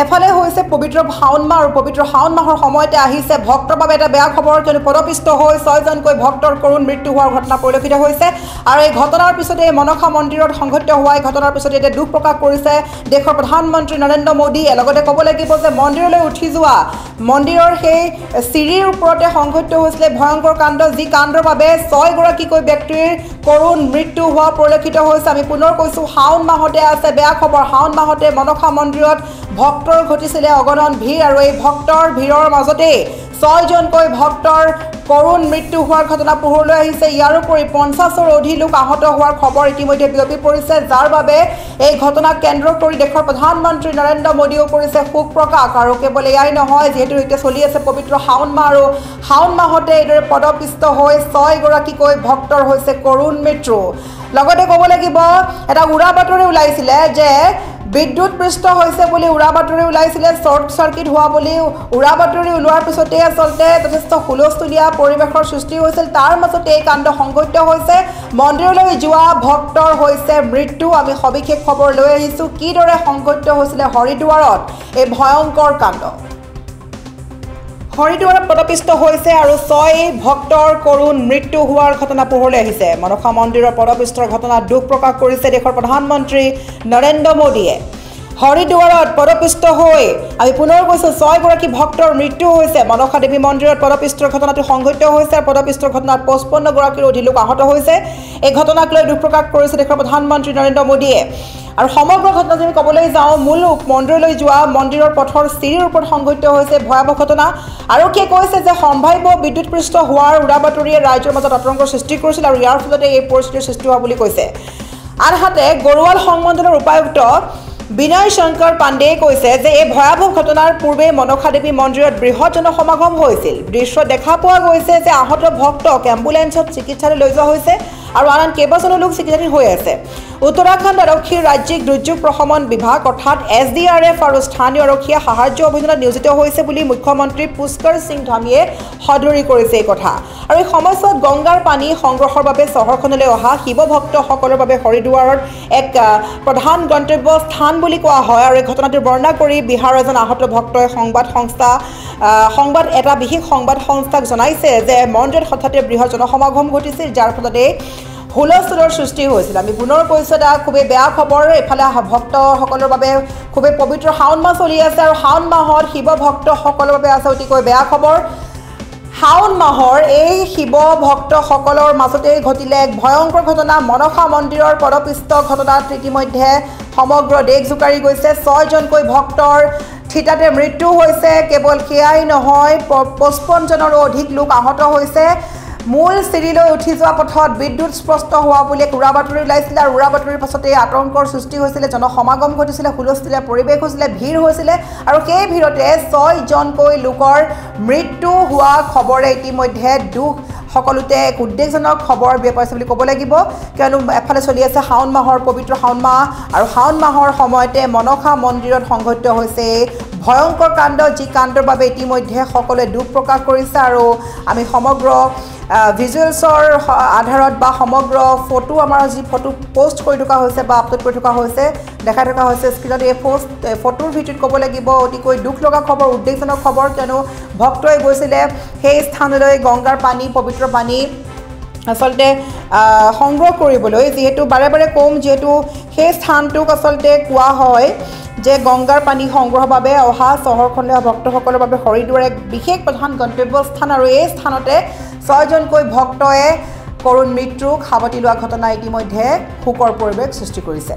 এফালে হৈছে পবিত্ৰ শাওন মাহ আৰু পবিত্ৰ শাওন মাহৰ সময়তে আহিছে ভক্তৰ বাবে এটা বেয়া খবৰ কিয়নো পদপিষ্ট হৈ 6জনকৈ ভক্তৰ কৰুণ মৃত্যু হোৱাৰ ঘটনা পৰিলক্ষিত হৈছে আৰু এই ঘটনাৰ পিছতে মনসা মন্দিৰত সংঘটিত হোৱা এই ঘটনাৰ পিছতে এটা দুখ প্ৰকাশ কৰিছে দেশৰ প্ৰধানমন্ত্ৰী নৰেন্দ্ৰ মোদীয়ে লগতে ক'ব লাগিব যে মন্দিৰলৈ উঠি যোৱা মন্দিৰৰ সেই চিৰিৰ ওপৰতে সংঘটিত হৈছিলে ভয়ংকৰ কাণ্ড যি কাণ্ডৰ বাবে 6গৰাকীকৈ ব্যক্তিৰ কৰুণ মৃত্যু হোৱা পৰিলক্ষিত হৈছে আমি পুনৰ কৈছো শাওন মাহতে আছে বেয়া খবৰ শাওন মাহতে মনসা মন্দিৰত ভক্তৰ ঘটিছিলে অগণন ভিৰ আৰু এই ভক্তৰ ভিৰৰ মাজতে 6জনকৈ ভক্তৰ কৰুণ মৃত্যু হোৱাৰ ঘটনা পোহৰলৈ আহিছে ইয়াৰ উপৰি 50ৰ অধিক লোক আহত হোৱাৰ খবৰ ইতিমধ্যে বিয়পি পৰিছে যাৰ বাবে এই ঘটনাক কেন্দ্ৰ কৰি দেশৰ প্ৰধানমন্ত্ৰী নৰেন্দ্ৰ মোদীয়েও কৰিছে শোক প্ৰকাশ আৰু কেৱল এয়াই নহয় যিহেতু এতিয়া চলি আছে পবিত্ৰ শাওন মাহ আৰু শাওন মাহতে এইদৰে পদপিষ্ট হৈ 6গৰাকীকৈ ভক্তৰ হৈছে কৰুণ মৃত্যু লগতে ক'ব লাগিব এটা উৰা বাতৰি ওলাইছিলে যে বিদ্যুৎ পৃষ্ঠ হৈছে বুলি উৰা বাতৰি ওলাইছিলে শৰ্ট সাৰ্কিট হোৱা বুলি উৰা বাতৰি ওলোৱাৰ পিছতে আচলতে যথেষ্ট হুলস্থুলীয়া পৰিৱেশৰ সৃষ্টি হৈছিল তাৰ মাজতে এই কাণ্ড সংঘটিত হৈছে মন্দিৰলৈ যোৱা ভক্তৰ হৈছে মৃত্যু আমি সবিশেষ খবৰ লৈ আহিছোঁ কিদৰে সংঘটিত হৈছিলে হৰিদ্বাৰত এই ভয়ংকৰ কাণ্ড হৰিদ্বাৰত পদপিষ্ট হৈছে আৰু 6 ভক্তৰ কৰুণ মৃত্যু হোৱাৰ ঘটনা পোহৰলৈ আহিছে মনসা মন্দিৰৰ পদপিষ্টৰ ঘটনাত দুখ প্ৰকাশ কৰিছে দেশৰ প্ৰধানমন্ত্ৰী নৰেন্দ্ৰ মোদীয়ে হৰিদ্বাৰত পদপিষ্ট হৈ আমি পুনৰ কৈছোঁ 6গৰাকী ভক্তৰ মৃত্যু হৈছে মনসা দেৱী মন্দিৰত পদপিষ্টৰ ঘটনাটো সংঘটিত হৈছে আৰু পদপিষ্টৰ ঘটনাত 55গৰাকীৰ অধিক লোক আহত হৈছে এই ঘটনাক লৈ দুখ প্ৰকাশ কৰিছে দেশৰ প্ৰধানমন্ত্ৰী নৰেন্দ্ৰ মোদীয়ে আৰু সমগ্ৰ ঘটনা যদি ক'বলৈ যাওঁ মূল মন্দিৰলৈ যোৱা মন্দিৰৰ পথৰ চিৰিৰ ওপৰত সংঘটিত হৈছে ভয়াৱহ ঘটনা আৰক্ষীয়ে কৈছে যে সম্ভাৱ্য বিদ্যুৎ পৃষ্ঠ হোৱাৰ উৰা বাতৰিয়ে ৰাজ্যৰ মাজত আতংকৰ সৃষ্টি কৰিছিল আৰু ইয়াৰ ফলতে এই পৰিস্থিতিৰ সৃষ্টি হোৱা বুলি কৈছে আনহাতে গৰুৱাল সংমণ্ডলৰ উপায়ুক্ত বিনয় শংকৰ পাণ্ডেয়ে কৈছে যে এই ভয়াৱহ ঘটনাৰ পূৰ্বে মনসা দেৱী মন্দিৰত বৃহৎ জনসমাগম হৈছিল দৃশ্য দেখা পোৱা গৈছে যে আহত ভক্তক এম্বুলেন্সত চিকিৎসালয়লৈ লৈ যোৱা হৈছে আৰু আন কেইবাজনো লোক চিকিৎসাধীন হৈ আছে উত্তৰাখণ্ড আৰক্ষীৰ ৰাজ্যিক দুৰ্যোগ প্ৰশমন বিভাগ অৰ্থাৎ SDRF আৰু স্থানীয় আৰক্ষীয়ে সাহায্য অভিযানত নিয়োজিত হৈছে বুলি মুখ্যমন্ত্ৰী পুষ্কৰ সিং ধামীয়ে সদৰি কৰিছে এই কথা আৰু এই সময়ছোৱাত গংগাৰ পানী সংগ্ৰহৰ বাবে চহৰখনলৈ অহা শিৱ ভক্তসকলৰ বাবে হৰিদ্বাৰত এক প্ৰধান গন্তব্য স্থান বুলি কোৱা হয় আৰু এই ঘটনাটো বৰ্ণনা কৰি বিহাৰৰ এজন আহত ভক্তই এটা বিশেষ সংবাদ সংস্থাক জনাইছে যে মন্দিৰত হঠাতে বৃহৎ জনসমাগম ঘটিছিল যাৰ ফলতে হুলস্থুলৰ সৃষ্টি হৈছিল আমি পুনৰ কৈছোঁ এটা খুবেই বেয়া খবৰ এফালে ভক্তসকলৰ বাবে খুবেই পবিত্ৰ শাওন মাহ চলি আছে আৰু শাওন মাহত শিৱ ভক্তসকলৰ বাবে আছে অতিকৈ বেয়া খবৰ শাওন মাহৰ এই শিৱ ভক্তসকলৰ মাজতে ঘটিলে এক ভয়ংকৰ ঘটনা মনসা মন্দিৰৰ পদপিষ্ট ঘটনাত ইতিমধ্যে সমগ্ৰ দেশ জোকাৰি গৈছে 6জনকৈ ভক্তৰ থিতাতে মৃত্যু হৈছে কেৱল সেয়াই নহয় 55জনৰো অধিক লোক আহত হৈছে মূল চিৰিলৈ উঠি যোৱা পথত বিদ্যুৎ স্পষ্ট হোৱা বুলি এক উৰা বাতৰি ওলাইছিলে আৰু উৰা বাতৰিৰ পাছতে আতংকৰ সৃষ্টি হৈছিলে জনসমাগম ঘটিছিলে হুলস্থুলীয়া পৰিৱেশ হৈছিলে ভিৰ হৈছিলে আৰু সেই ভিৰতে 6জনকৈ লোকৰ মৃত্যু হোৱা খবৰে ইতিমধ্যে দুখ সকলোতে এক উদ্বেগজনক খবৰ বিয়পাইছে বুলি ক'ব লাগিব কিয়নো এফালে চলি আছে শাওন মাহৰ পবিত্ৰ শাওন মাহ আৰু শাওন মাহৰ সময়তে মনসা মন্দিৰত সংঘটিত হৈছে ভয়ংকৰ কাণ্ড যি কাণ্ডৰ বাবে ইতিমধ্যে সকলোৱে দুখ প্ৰকাশ কৰিছে আৰু আমি সমগ্ৰ ভিজুৱেলছৰ আধাৰত বা সমগ্ৰ ফটো আমাৰ যি ফটো পোষ্ট কৰি থকা হৈছে বা আপলোড কৰি থকা হৈছে দেখাই থকা হৈছে স্ক্ৰীনত এই ফটোৰ ভিডিঅ'ত ক'ব লাগিব অতিকৈ দুখ লগা খবৰ উদ্বেগজনক খবৰ কিয়নো ভক্তই গৈছিলে সেই স্থানলৈ গংগাৰ পানী পবিত্ৰ পানী আচলতে সংগ্ৰহ কৰিবলৈ যিহেতু বাৰে বাৰে কম যিহেতু সেই স্থানটোক আচলতে কোৱা হয় যে গংগাৰ পানী সংগ্ৰহৰ বাবে অহা চহৰখনলৈ ভক্তসকলৰ বাবে হৰিদ্বাৰ এক বিশেষ প্ৰধান গন্তব্য স্থান আৰু এই স্থানতে 6জনকৈ ভক্তয়ে কৰুণ মৃত্যুক সাৱটি লোৱা ঘটনা ইতিমধ্যে শোকৰ পৰিৱেশ সৃষ্টি কৰিছে